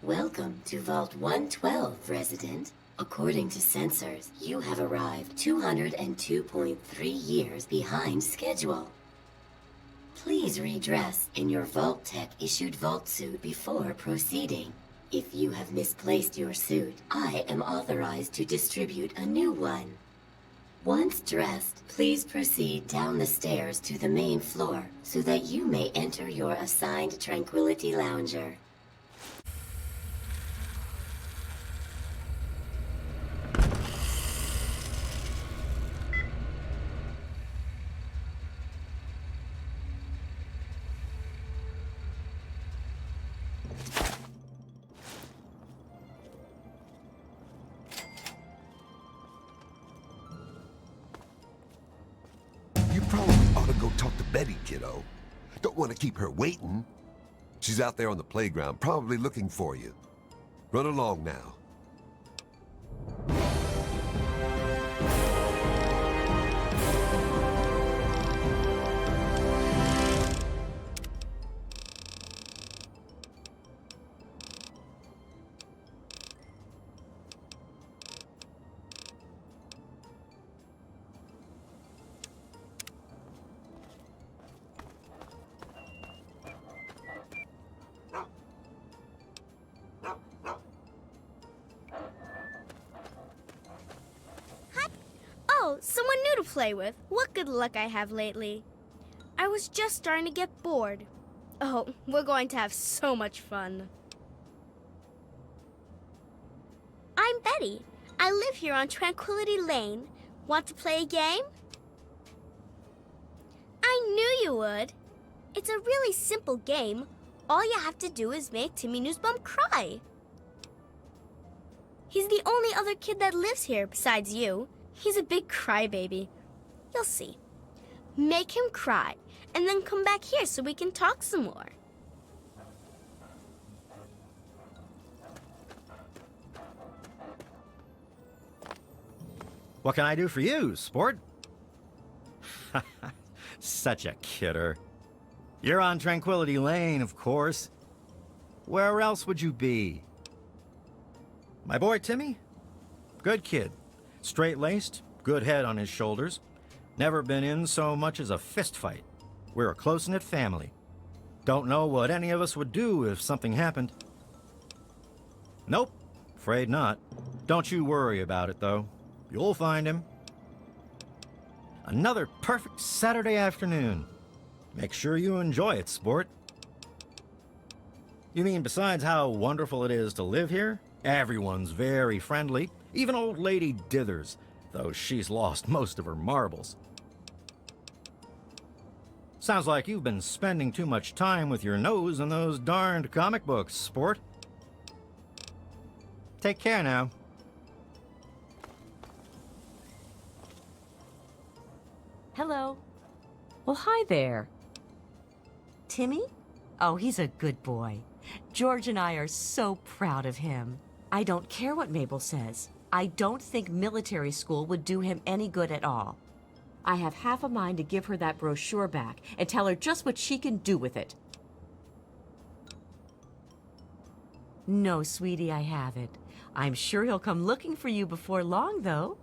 Welcome to Vault 112, resident. According to sensors, you have arrived 202.3 years behind schedule. Please redress in your Vault Tech issued Vault suit before proceeding. If you have misplaced your suit, I am authorized to distribute a new one. Once dressed, please proceed down the stairs to the main floor so that you may enter your assigned Tranquility Lounger. You probably ought to go talk to Betty, kiddo. Don't want to keep her waiting. She's out there on the playground, probably looking for you. Run along now. Oh, someone new to play with. What good luck I have lately. I was just starting to get bored. Oh, we're going to have so much fun. I'm Betty. I live here on Tranquility Lane. Want to play a game? I knew you would. It's a really simple game. All you have to do is make Timmy Newsbum cry. He's the only other kid that lives here besides you. He's a big crybaby. You'll see. Make him cry, and then come back here so we can talk some more. What can I do for you, sport? Such a kidder. You're on Tranquility Lane, of course. Where else would you be? My boy Timmy? Good kid. Straight-laced, good head on his shoulders. Never been in so much as a fist fight. We're a close-knit family. Don't know what any of us would do if something happened. Nope, afraid not. Don't you worry about it, though. You'll find him. Another perfect Saturday afternoon. Make sure you enjoy it, sport. You mean besides how wonderful it is to live here? Everyone's very friendly. Even old Lady Dithers, though she's lost most of her marbles. Sounds like you've been spending too much time with your nose in those darned comic books, sport. Take care now. Hello. Well, hi there. Timmy? Oh, he's a good boy. George and I are so proud of him. I don't care what Mabel says. I don't think military school would do him any good at all. I have half a mind to give her that brochure back and tell her just what she can do with it. No, sweetie, I haven't. I'm sure he'll come looking for you before long, though.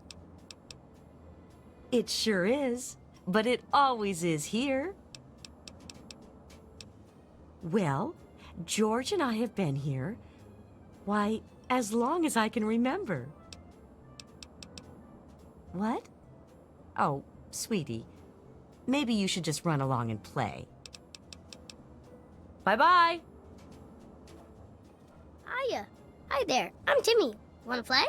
It sure is, but it always is here. Well, George and I have been here, why, as long as I can remember. What? Oh, sweetie, maybe you should just run along and play. Bye-bye. Hiya. Hi there. I'm Timmy. Want to play?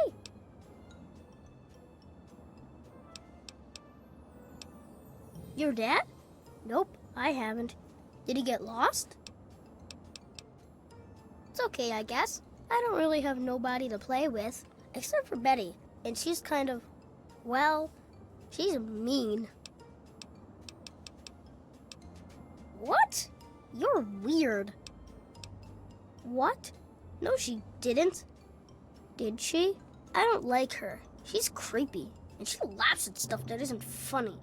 Your dad? Nope, I haven't. Did he get lost? It's okay, I guess. I don't really have nobody to play with, except for Betty, and she's kind of, well, she's mean. What? You're weird. What? No, she didn't. Did she? I don't like her. She's creepy, and she laughs at stuff that isn't funny.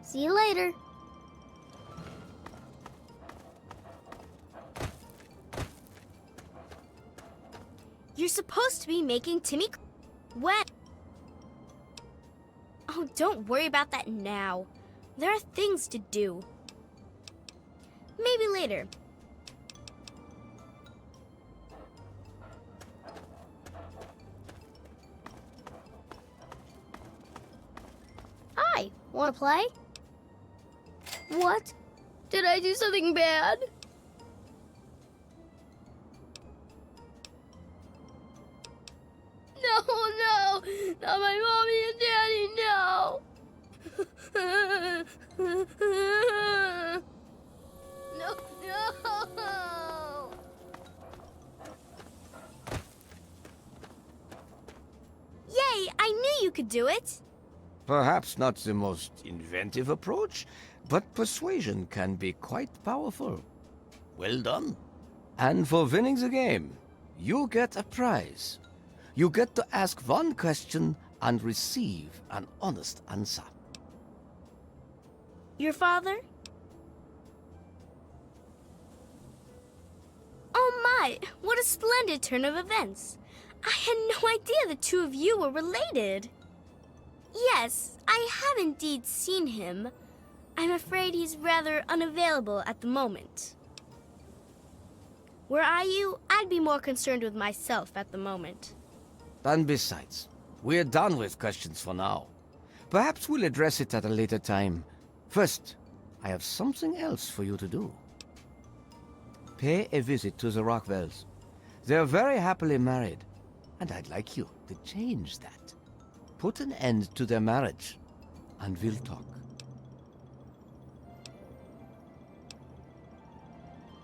See you later. You're supposed to be making Timmy when? Oh, don't worry about that now. There are things to do. Maybe later. Hi, wanna play? What? Did I do something bad? No, not my mommy and daddy, no. No. Yay, I knew you could do it. Perhaps not the most inventive approach, but persuasion can be quite powerful. Well done. And for winning the game, you get a prize. You get to ask one question and receive an honest answer. Your father? Oh my, what a splendid turn of events. I had no idea the two of you were related. Yes, I have indeed seen him. I'm afraid he's rather unavailable at the moment. Were I you, I'd be more concerned with myself at the moment. And besides, we're done with questions for now. Perhaps we'll address it at a later time. First, I have something else for you to do. Pay a visit to the Rockwells. They're very happily married, and I'd like you to change that. Put an end to their marriage, and we'll talk.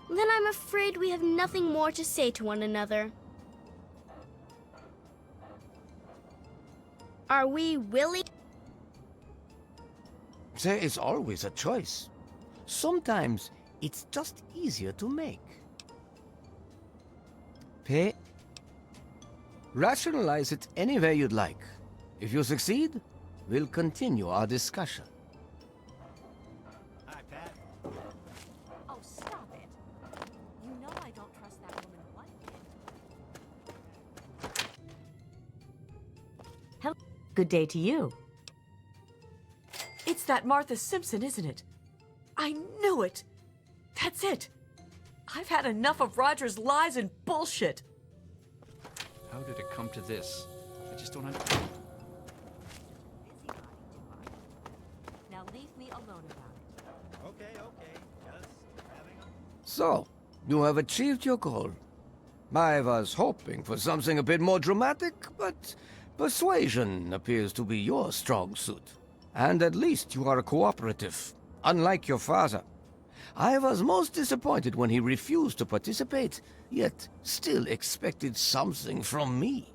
Then I'm afraid we have nothing more to say to one another. Are we willing? There is always a choice. Sometimes it's just easier to make. Rationalize it any way you'd like. If you succeed, we'll continue our discussion. Hi, Pat. Oh, stop it. You know I don't trust that woman one bit. Hello. Good day to you. It's that Martha Simpson, isn't it? I knew it. That's it. I've had enough of Roger's lies and bullshit. How did it come to this? I just don't understand. Now leave me alone about it. Okay. Just having a... So, you have achieved your goal. I was hoping for something a bit more dramatic, but persuasion appears to be your strong suit. And at least you are cooperative, unlike your father. I was most disappointed when he refused to participate, yet still expected something from me.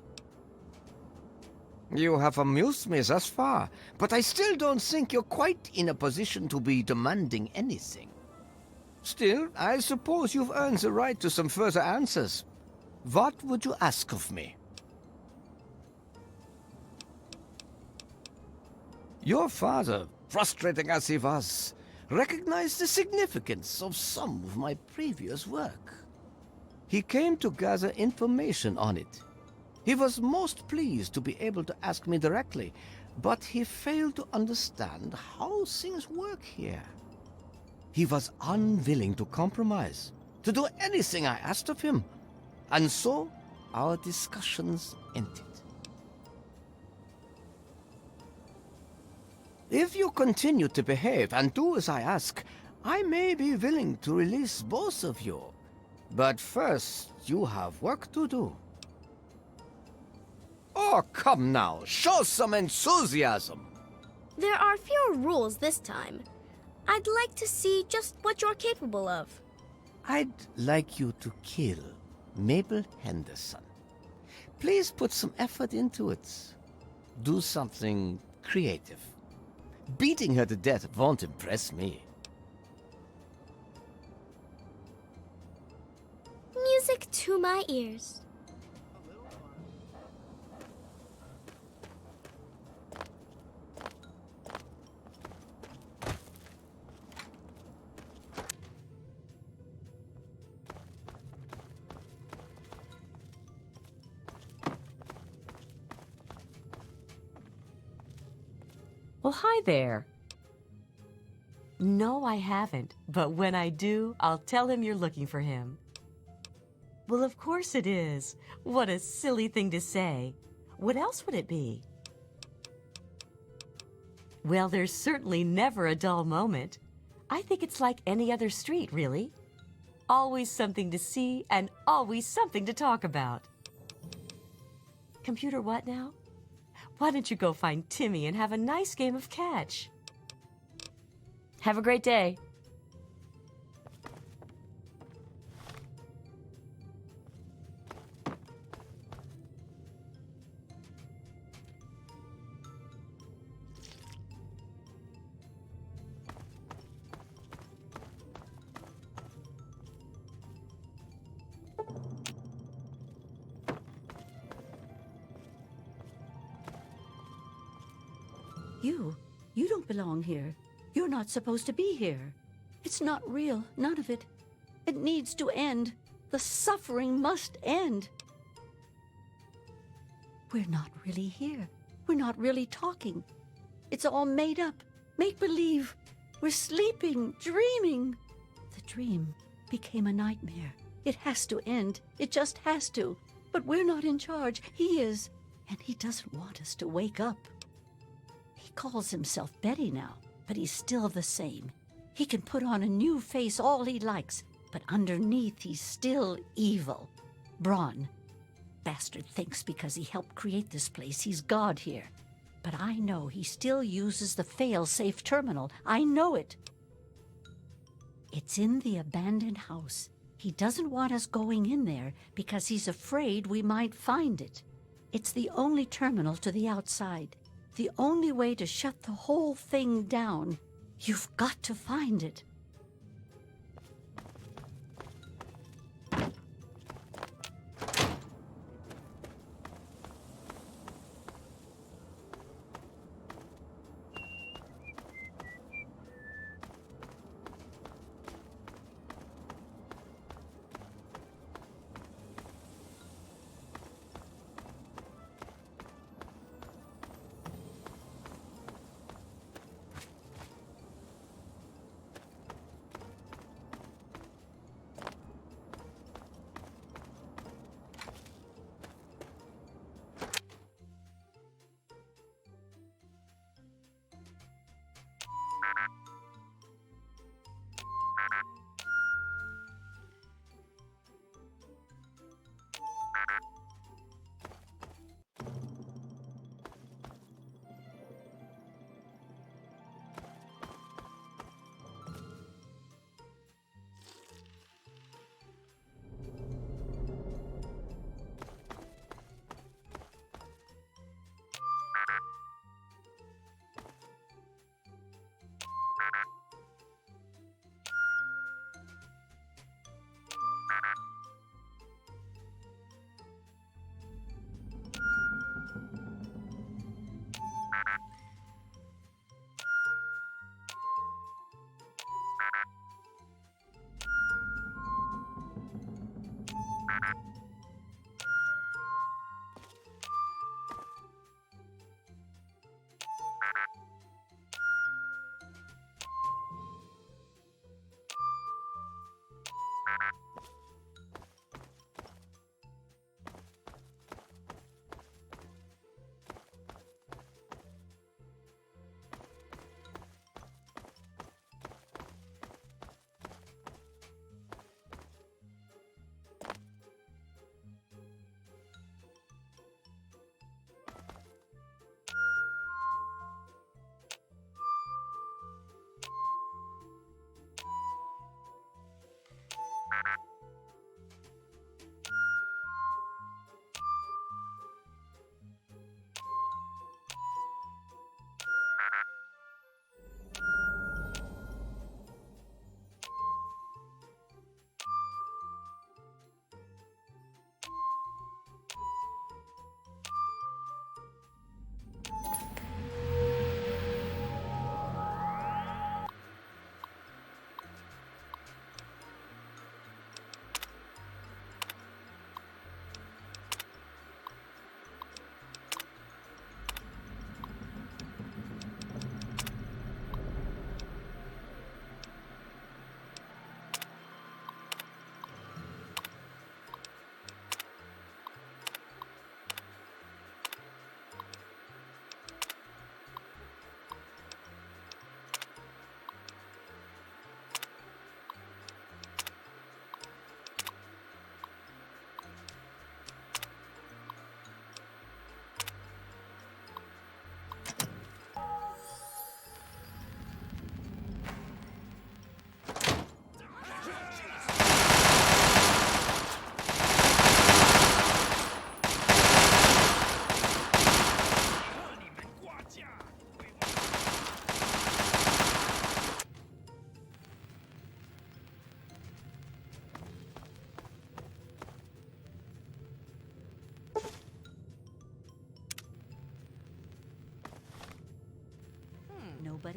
You have amused me thus far, but I still don't think you're quite in a position to be demanding anything. Still, I suppose you've earned the right to some further answers. What would you ask of me? Your father, frustrating as he was, recognized the significance of some of my previous work. He came to gather information on it. He was most pleased to be able to ask me directly, but he failed to understand how things work here. He was unwilling to compromise, to do anything I asked of him, and so our discussions ended. If you continue to behave and do as I ask, I may be willing to release both of you. But first, you have work to do. Oh, come now, show some enthusiasm. There are fewer rules this time. I'd like to see just what you're capable of. I'd like you to kill Mabel Henderson. Please put some effort into it. Do something creative. Beating her to death won't impress me. Music to my ears. Well, hi there. No, I haven't. But when I do, I'll tell him you're looking for him. Well, of course it is. What a silly thing to say. What else would it be? Well, there's certainly never a dull moment. I think it's like any other street, really. Always something to see and always something to talk about. Computer what now? Why don't you go find Timmy and have a nice game of catch? Have a great day. You don't belong here. You're not supposed to be here. It's not real, none of it. It needs to end. The suffering must end. We're not really here. We're not really talking. It's all made up, make-believe. We're sleeping, dreaming. The dream became a nightmare. It has to end. It just has to. But we're not in charge. He is. And he doesn't want us to wake up. He calls himself Betty now, but he's still the same. He can put on a new face all he likes, but underneath he's still evil. Braun. Bastard thinks because he helped create this place, he's God here. But I know he still uses the fail-safe terminal. I know it. It's in the abandoned house. He doesn't want us going in there because he's afraid we might find it. It's the only terminal to the outside. The only way to shut the whole thing down. You've got to find it.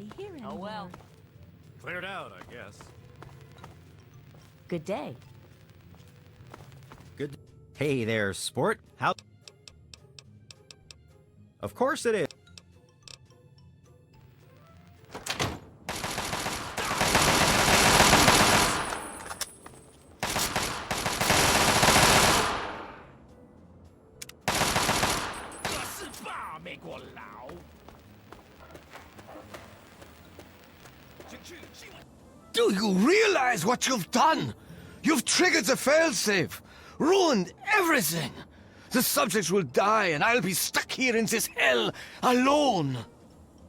nobody here anymore. Oh, well. Cleared out, I guess. Good day. Good. Hey there, sport. How? Of course it is. Do you realize what you've done? You've triggered the failsafe, ruined everything. The subjects will die, and I'll be stuck here in this hell alone.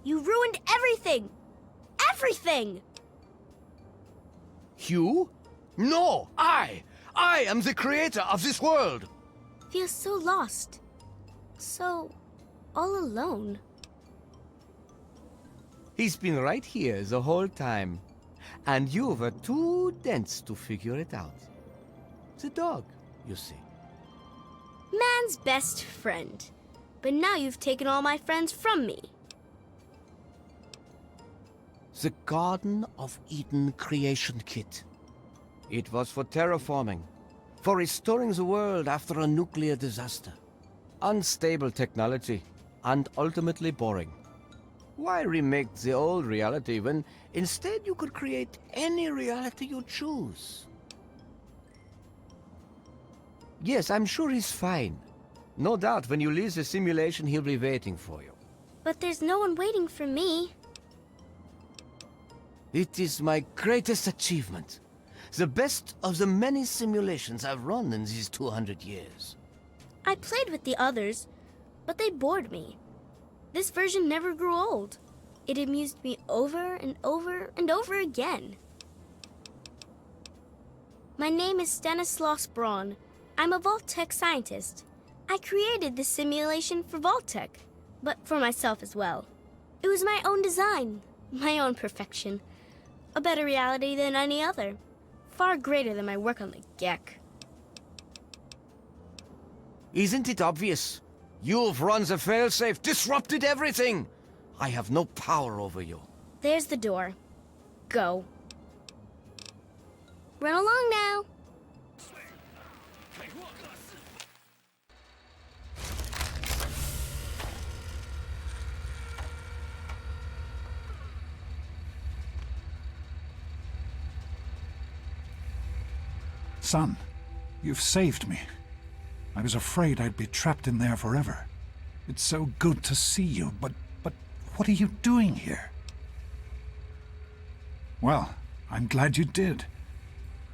You ruined everything! Everything! You? No, I am the creator of this world. Feels so lost. So all alone. He's been right here the whole time. And you were too dense to figure it out. The dog, you see. Man's best friend. But now you've taken all my friends from me. The Garden of Eden creation kit. It was for terraforming, for restoring the world after a nuclear disaster. Unstable technology, and ultimately boring. Why remake the old reality when instead you could create any reality you choose? Yes, I'm sure he's fine. No doubt when you leave the simulation he'll be waiting for you. But there's no one waiting for me. It is my greatest achievement. The best of the many simulations I've run in these 200 years. I played with the others, but they bored me. This version never grew old. It amused me over and over and over again. My name is Stanislaus Braun. I'm a Vault-Tec scientist. I created this simulation for Vault-Tec, but for myself as well. It was my own design, my own perfection. A better reality than any other. Far greater than my work on the Gek. Isn't it obvious? You've run the failsafe, disrupted everything. I have no power over you. There's the door. Go. Run along now. Son, you've saved me. I was afraid I'd be trapped in there forever. It's so good to see you, but what are you doing here? Well, I'm glad you did.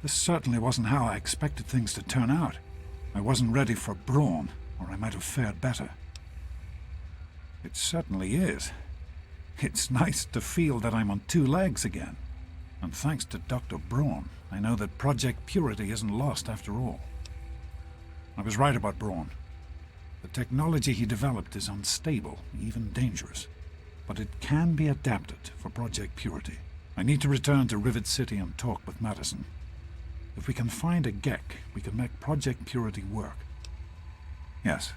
This certainly wasn't how I expected things to turn out. I wasn't ready for Braun, or I might have fared better. It certainly is. It's nice to feel that I'm on two legs again. And thanks to Dr. Braun, I know that Project Purity isn't lost after all. I was right about Braun. The technology he developed is unstable, even dangerous. But it can be adapted for Project Purity. I need to return to Rivet City and talk with Madison. If we can find a Gek, we can make Project Purity work. Yes,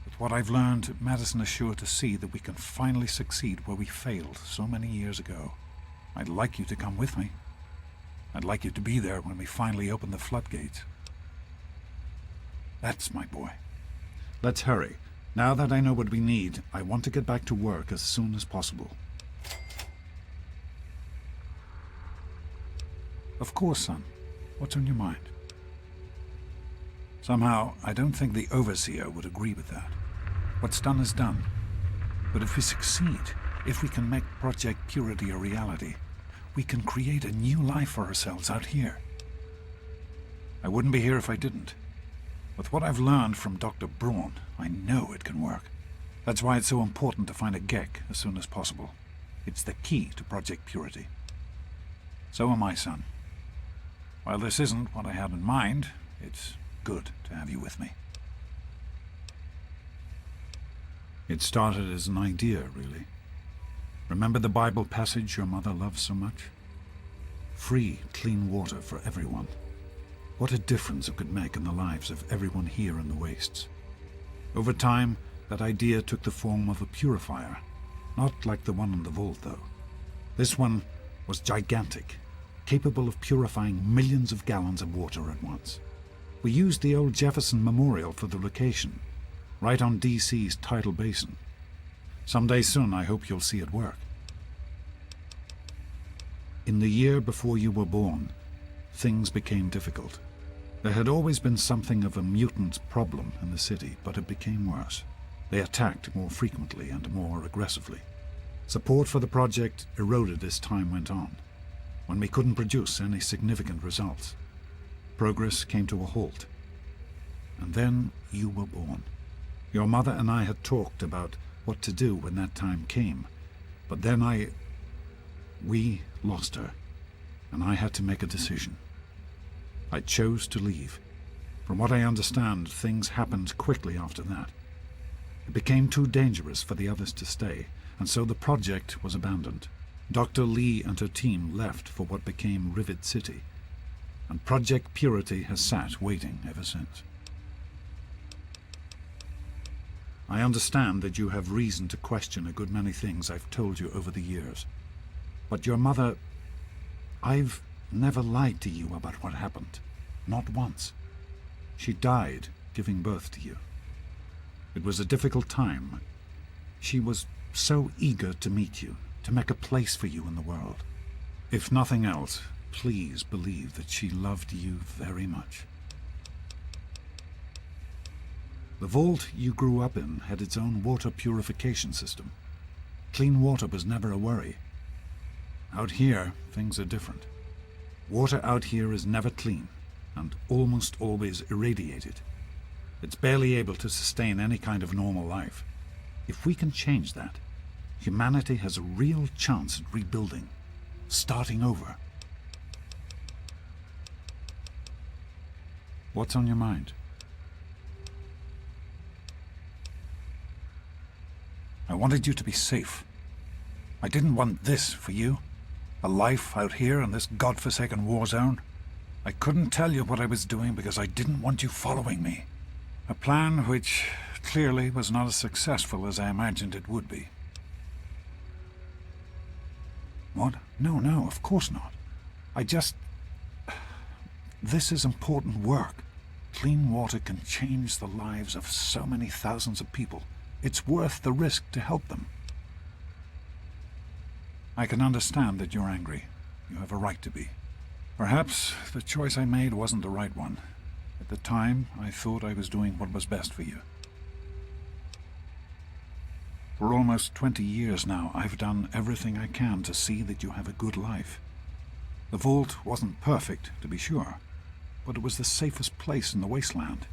with what I've learned, Madison is sure to see that we can finally succeed where we failed so many years ago. I'd like you to come with me. I'd like you to be there when we finally open the floodgates. That's my boy. Let's hurry. Now that I know what we need, I want to get back to work as soon as possible. Of course, son. What's on your mind? Somehow, I don't think the Overseer would agree with that. What's done is done. But if we succeed, if we can make Project Purity a reality, we can create a new life for ourselves out here. I wouldn't be here if I didn't. With what I've learned from Dr. Braun, I know it can work. That's why it's so important to find a Gek as soon as possible. It's the key to Project Purity. So am I, son. While this isn't what I had in mind, it's good to have you with me. It started as an idea, really. Remember the Bible passage your mother loves so much? Free, clean water for everyone. What a difference it could make in the lives of everyone here in the wastes. Over time, that idea took the form of a purifier. Not like the one in the vault, though. This one was gigantic, capable of purifying millions of gallons of water at once. We used the old Jefferson Memorial for the location, right on DC's tidal basin. Someday soon, I hope you'll see it work. In the year before you were born, things became difficult. There had always been something of a mutant problem in the city, but it became worse. They attacked more frequently and more aggressively. Support for the project eroded as time went on, when we couldn't produce any significant results. Progress came to a halt. And then you were born. Your mother and I had talked about what to do when that time came, but then we lost her, and I had to make a decision. I chose to leave. From what I understand, things happened quickly after that. It became too dangerous for the others to stay, and so the project was abandoned. Dr. Lee and her team left for what became Rivet City, and Project Purity has sat waiting ever since. I understand that you have reason to question a good many things I've told you over the years. But your mother... I've never lied to you about what happened. Not once. She died giving birth to you. It was a difficult time. She was so eager to meet you, to make a place for you in the world. If nothing else, please believe that she loved you very much. The vault you grew up in had its own water purification system. Clean water was never a worry. Out here, things are different. Water out here is never clean, and almost always irradiated. It's barely able to sustain any kind of normal life. If we can change that, humanity has a real chance at rebuilding, starting over. What's on your mind? I wanted you to be safe. I didn't want this for you. A life out here in this godforsaken war zone. I couldn't tell you what I was doing because I didn't want you following me. A plan which clearly was not as successful as I imagined it would be. What? No, of course not. This is important work. Clean water can change the lives of so many thousands of people. It's worth the risk to help them. I can understand that you're angry. You have a right to be. Perhaps the choice I made wasn't the right one. At the time, I thought I was doing what was best for you. For almost 20 years now, I've done everything I can to see that you have a good life. The vault wasn't perfect, to be sure, but it was the safest place in the wasteland.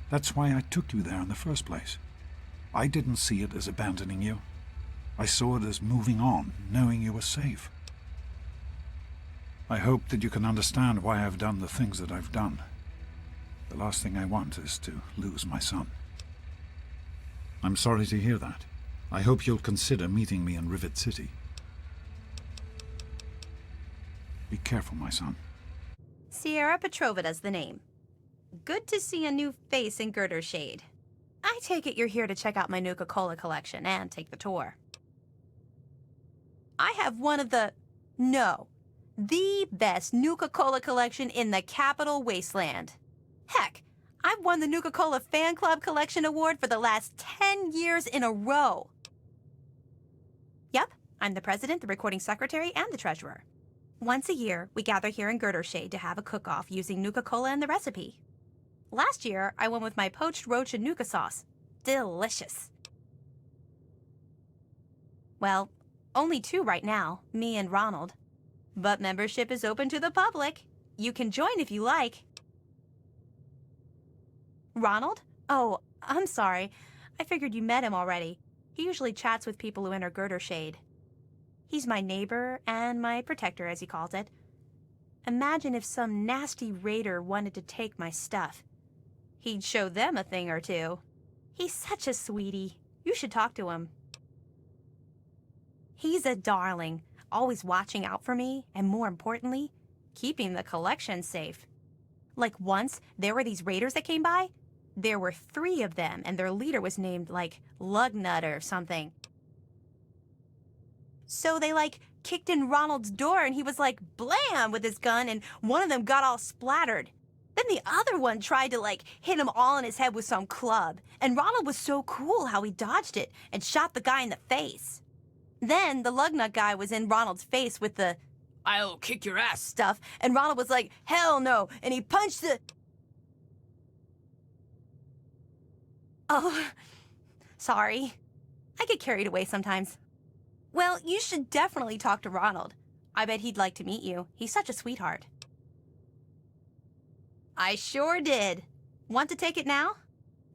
That's why I took you there in the first place. I didn't see it as abandoning you. I saw it as moving on, knowing you were safe. I hope that you can understand why I've done the things that I've done. The last thing I want is to lose my son. I'm sorry to hear that. I hope you'll consider meeting me in Rivet City. Be careful, my son. Sierra Petrovida's the name. Good to see a new face in Girder's Shade. I take it you're here to check out my Nuka-Cola collection and take the tour. I have one of the best Nuka-Cola collection in the Capital Wasteland. Heck, I've won the Nuka-Cola Fan Club Collection Award for the last 10 years in a row. Yep, I'm the president, the recording secretary, and the treasurer. Once a year, we gather here in Girder's Shade to have a cook-off using Nuka-Cola and the recipe. Last year, I won with my poached roach and Nuka sauce. Delicious. Well, only 2 right now, me and Ronald. But membership is open to the public. You can join if you like. Ronald? Oh, I'm sorry. I figured you met him already. He usually chats with people who enter Girder's Shade. He's my neighbor and my protector, as he calls it. Imagine if some nasty raider wanted to take my stuff. He'd show them a thing or two. He's such a sweetie. You should talk to him. He's a darling, always watching out for me, and more importantly, keeping the collection safe. Like once, there were these raiders that came by. There were 3 of them, and their leader was named, like, Lugnut or something. So they, kicked in Ronald's door and he was like, blam, with his gun, and one of them got all splattered. Then the other one tried to, like, hit him all in his head with some club. And Ronald was so cool how he dodged it and shot the guy in the face. Then the lugnut guy was in Ronald's face with the "I'll kick your ass" stuff, and Ronald was like, hell no, and he punched the... Oh, sorry. I get carried away sometimes. Well, you should definitely talk to Ronald. I bet he'd like to meet you. He's such a sweetheart. I sure did. Want to take it now?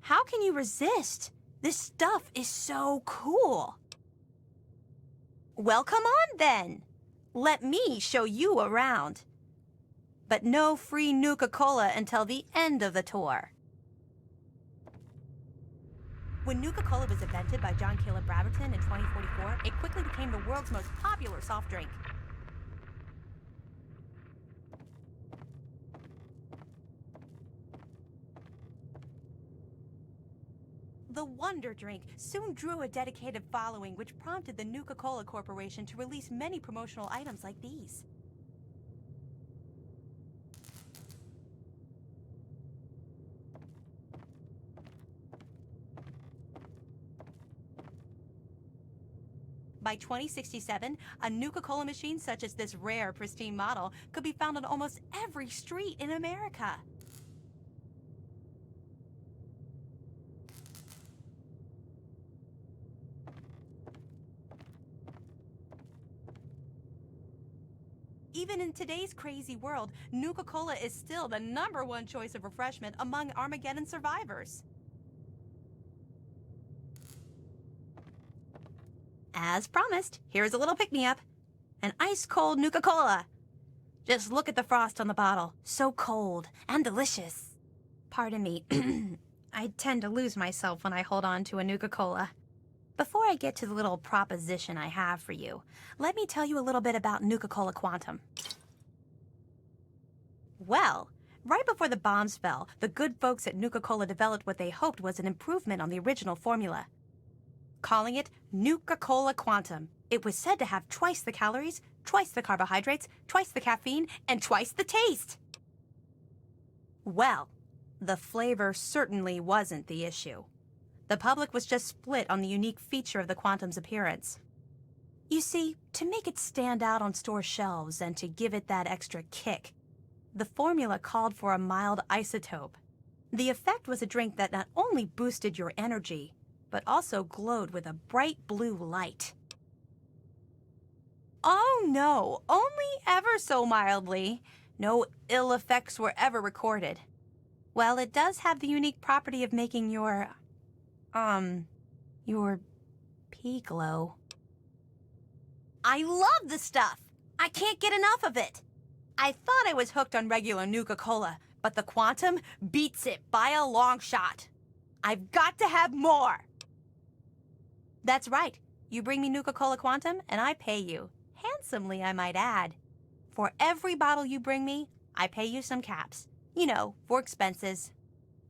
How can you resist? This stuff is so cool. Well, come on then. Let me show you around. But no free Nuka-Cola until the end of the tour. When Nuka-Cola was invented by John Caleb Braverton in 2044, it quickly became the world's most popular soft drink. The Wonder Drink soon drew a dedicated following, which prompted the Nuka-Cola Corporation to release many promotional items like these. By 2067, a Nuka-Cola machine such as this rare, pristine model could be found on almost every street in America. Even in today's crazy world, Nuka-Cola is still the #1 choice of refreshment among Armageddon survivors. As promised, here's a little pick-me-up. An ice-cold Nuka-Cola. Just look at the frost on the bottle. So cold and delicious. Pardon me. I tend to lose myself when I hold on to a Nuka-Cola. Before I get to the little proposition I have for you, let me tell you a little bit about Nuka-Cola Quantum. Well, right before the bombs fell, the good folks at Nuka-Cola developed what they hoped was an improvement on the original formula, calling it Nuka-Cola Quantum. It was said to have twice the calories, twice the carbohydrates, twice the caffeine, and twice the taste. Well, the flavor certainly wasn't the issue. The public was just split on the unique feature of the Quantum's appearance. You see, to make it stand out on store shelves and to give it that extra kick, the formula called for a mild isotope. The effect was a drink that not only boosted your energy, but also glowed with a bright blue light. Oh no, only ever so mildly. No ill effects were ever recorded. Well, it does have the unique property of making your pee glow. I love the stuff! I can't get enough of it! I thought I was hooked on regular Nuka-Cola, but the Quantum beats it by a long shot. I've got to have more! That's right. You bring me Nuka-Cola Quantum, and I pay you. Handsomely, I might add. For every bottle you bring me, I pay you some caps. You know, for expenses.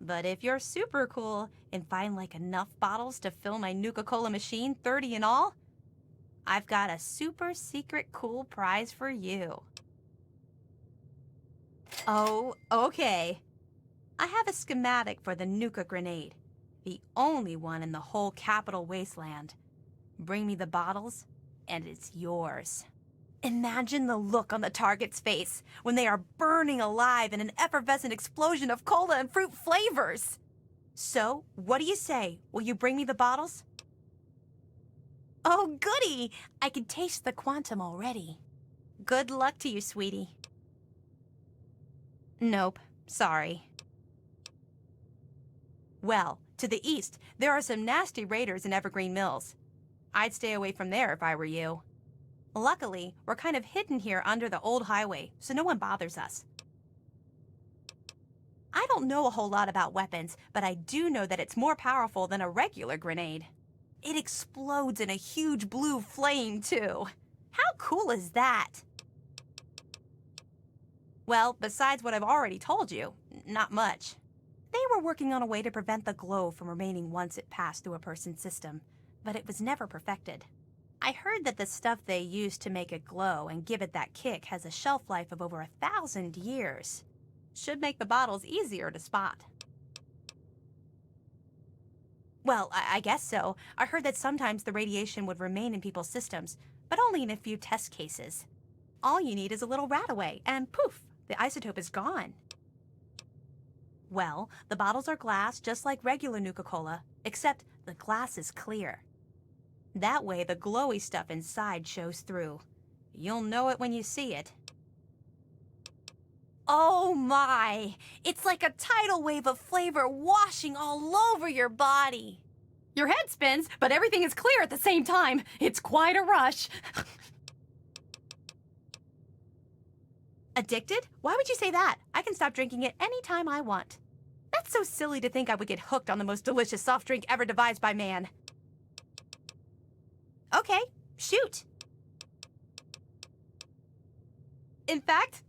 But if you're super cool and find like enough bottles to fill my Nuka-Cola machine, 30 in all, I've got a super secret cool prize for you. Oh, okay. I have a schematic for the Nuka grenade, the only one in the whole capital wasteland. Bring me the bottles, and it's yours. Imagine the look on the target's face when they are burning alive in an effervescent explosion of cola and fruit flavors. So, what do you say? Will you bring me the bottles? Oh, goody! I can taste the Quantum already. Good luck to you, sweetie. Nope, sorry. Well, to the east, there are some nasty raiders in Evergreen Mills. I'd stay away from there if I were you. Luckily, we're kind of hidden here under the old highway, so no one bothers us. I don't know a whole lot about weapons, but I do know that it's more powerful than a regular grenade. It explodes in a huge blue flame, too. How cool is that? Well, besides what I've already told you, not much. They were working on a way to prevent the glow from remaining once it passed through a person's system, but it was never perfected. I heard that the stuff they use to make it glow and give it that kick has a shelf life of over 1,000 years. Should make the bottles easier to spot. Well, I guess so. I heard that sometimes the radiation would remain in people's systems, but only in a few test cases. All you need is a little rat away, and poof, the isotope is gone. Well, the bottles are glass just like regular Nuka-Cola, except the glass is clear. That way the glowy stuff inside shows through. You'll know it when you see it. Oh my! It's like a tidal wave of flavor washing all over your body. Your head spins, but everything is clear at the same time. It's quite a rush. Addicted? Why would you say that? I can stop drinking it anytime I want. That's so silly to think I would get hooked on the most delicious soft drink ever devised by man. Okay, shoot. In fact,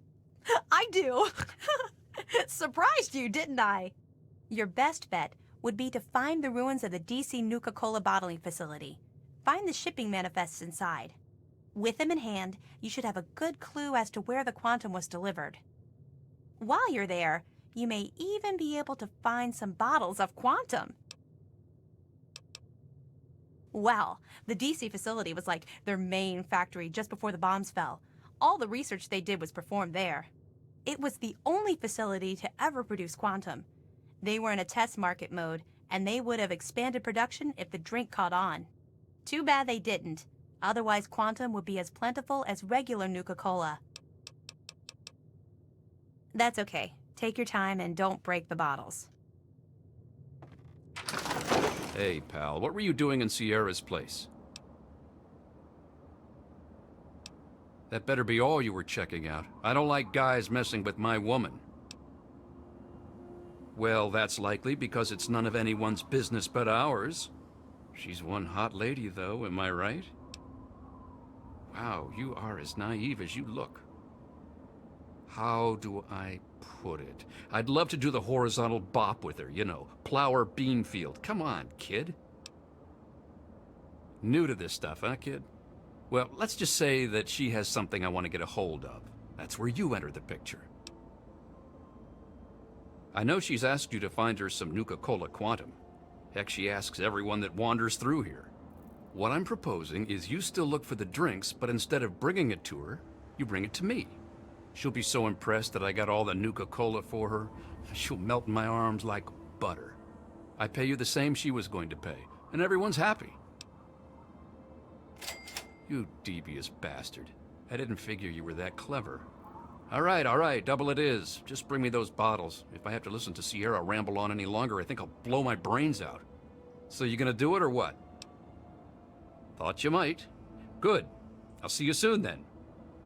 I do. Surprised you, didn't I? Your best bet would be to find the ruins of the DC Nuka-Cola bottling facility. Find the shipping manifests inside. With them in hand, you should have a good clue as to where the quantum was delivered. While you're there, you may even be able to find some bottles of quantum. Well, the DC facility was like their main factory just before the bombs fell. All the research they did was performed there. It was the only facility to ever produce quantum. They were in a test market mode, and they would have expanded production if the drink caught on. Too bad they didn't. Otherwise, quantum would be as plentiful as regular Nuka-Cola. That's okay. Take your time and don't break the bottles. Hey, pal, what were you doing in Sierra's place? That better be all you were checking out. I don't like guys messing with my woman. Well, that's likely because it's none of anyone's business but ours. She's one hot lady, though, am I right? Wow, you are as naive as you look. How do I put it? I'd love to do the horizontal bop with her, you know, plow her bean field. Come on, kid. New to this stuff, huh, kid? Well, let's just say that she has something I want to get a hold of. That's where you enter the picture. I know she's asked you to find her some Nuka-Cola Quantum. Heck, she asks everyone that wanders through here. What I'm proposing is you still look for the drinks, but instead of bringing it to her, you bring it to me. She'll be so impressed that I got all the Nuka-Cola for her, she'll melt in my arms like butter. I pay you the same she was going to pay, and everyone's happy. You devious bastard. I didn't figure you were that clever. All right, double it is. Just bring me those bottles. If I have to listen to Sierra ramble on any longer, I think I'll blow my brains out. So you gonna do it or what? Thought you might. Good. I'll see you soon then.